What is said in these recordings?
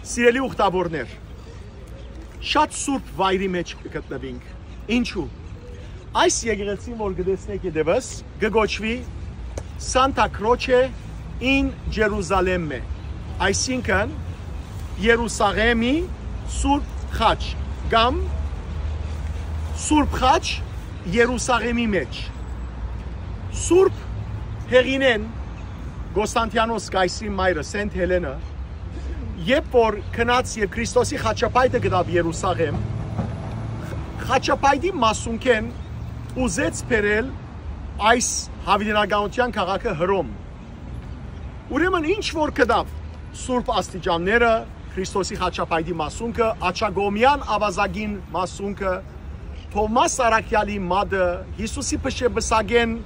Սիրելի ուխտավորներ, շատ սուրբ վայրի մեջ գտնվենք, ինչու, այս եկեղեցին, որ գտեսնեք ետևս, գգոչվի Santa Croce in Jerusalemme, այսինքն Երուսաղեմի սուրբ խաչ, կամ սուրբ խաչ Երուսաղեմի մեջ, սուրբ հեղինեն Գոստանտիանոս կայսրի մայրը Սենտ Հելենը, երբ որ քնած եւ Քրիստոսի խաչապայտը գտավ Երուսաղեմ, խաչապայտի մասունքեն ուզեց բերել այս հավիտենականության քաղաքը Հռոմ։ Ուրեմն ինչ որ գտավ սուրբ աստիճանները, Քրիստոսի խաչապայտի մասունքը, Աչագոմյան ավազագին մասունքը, Թոմաս Արաքյալի մադը, Հիսուսի փշեբսագեն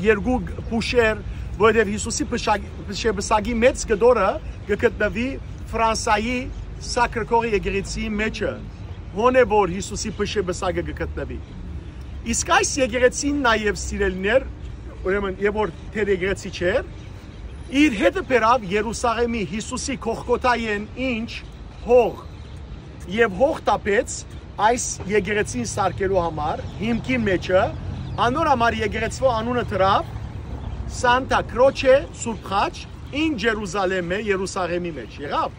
երկու փուշեր, որովհետև Հիսուսի փշեբսագի մեծ գդորը գտնվի Ֆրանսայի Սակրկողի եկեղեցիի մեջը, հոն է որ Հիսուսի փշեբսագը գտնվի։ Իսկ այս եկեղեցին նաև սիրելիներ, ուրեմն եւ որ թեր եկեղեցի չէր, իր հետը բերավ Երուսաղեմի Հիսուսի Քողկոթային ինչ հող եւ հող տապեց այս եկեղեցին սարքելու համար, հիմքի մեջը, անոր համար եկեղեցվո անունը դրավ Santa Croce Սուրբ խաչ in Jerusalemme Երուսաղեմի մեջ եղավ։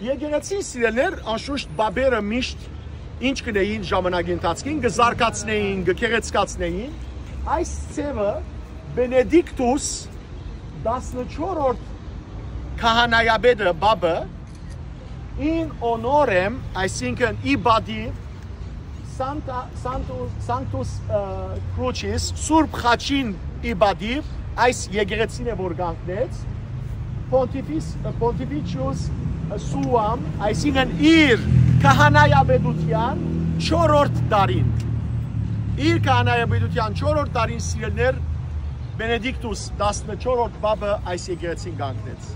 Եկեղեցին սիրելներ անշուշտ բաբերը միշտ ինչ կնեին ժամանակի ընթացքին, գզարկացնեին, գքեղեցկացնեին, այս ծևը Բենեդիկտուս 14-րդ քահանայաբեդը բաբը in honorem, այսինքն իբադիվ Sanctus Crucis Սուրբ խաչին իբադիվ այս եկեղեցին է որ գանքնեց Pontificius Suam, այսինքն իր քահանայաբեդության 4-րդ տարին, իր քահանայաբեդության 4-րդ տարին սիրելներ Բենեդիկտուս 14-րդ բաբը այս եկեղեցին գանքնեց։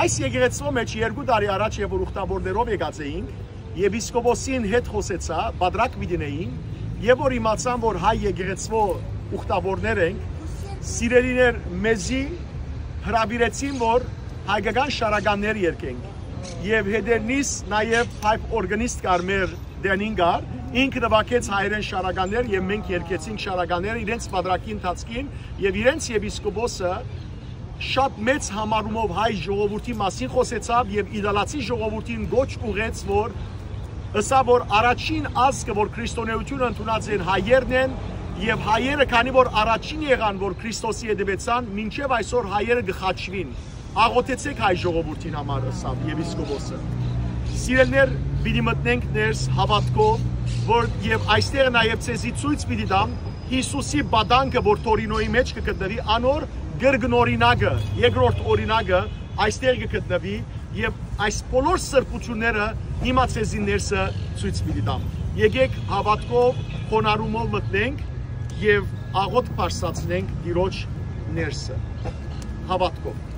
Այս եկեղեցու մեջ 2 տարի առաջ եւ որ ուխտավորներով եկած էինք, եպիսկոպոսին հետ խոսեցա, բادرակ միտինեին, եւ որ իմացան որ հայ եկեղեցու ուխտավորներ ենք, սիրելիներ մեզի հրավիրեցին որ հայկական շարականներ երկենք եւ հետերնից նաեւ հայ օրգանիստ կար մեր դենինգար, ինքը նվագեց հայերեն շարականներ եւ մենք երկեցինք շարականները իրենց բادرակի ընթացքին եւ իրենց եպիսկոպոսը շատ մեծ համարումով հայ ժողովրդի մասին խոսեցավ եւ իդալացի ժողովրդին գոչ ուղեց որ ըսա որ առաջին ազգը որ քրիստոնեությունը ընդունած են հայերն են եւ հայերը քանի որ առաջին եղան որ Քրիստոսի հետևեցան մինչեւ այսօր հայերը գխաչվին աղոթեցեք հայ ժողովրդին համար ըսավ եպիսկոպոսը սիրելներ պիտի մտնենք ներս հավատքով որ եւ այստեղ նաեւ ցեզի ցույց պիտի տամ Հիսուսի բադանքը որ Տորինոյի մեջ կգտնվի անոր գրգնորինակը երկրորդ օրինակը այստեղ կգտնվի եւ այս բոլոր սրբությունները հիմա ցեզի ներսը ցույց պիտի տամ եկեք հավատքով խոնարհումով մտնենք եւ աղոթք բարձրացնենք Տիրոջ ներսը հավատքով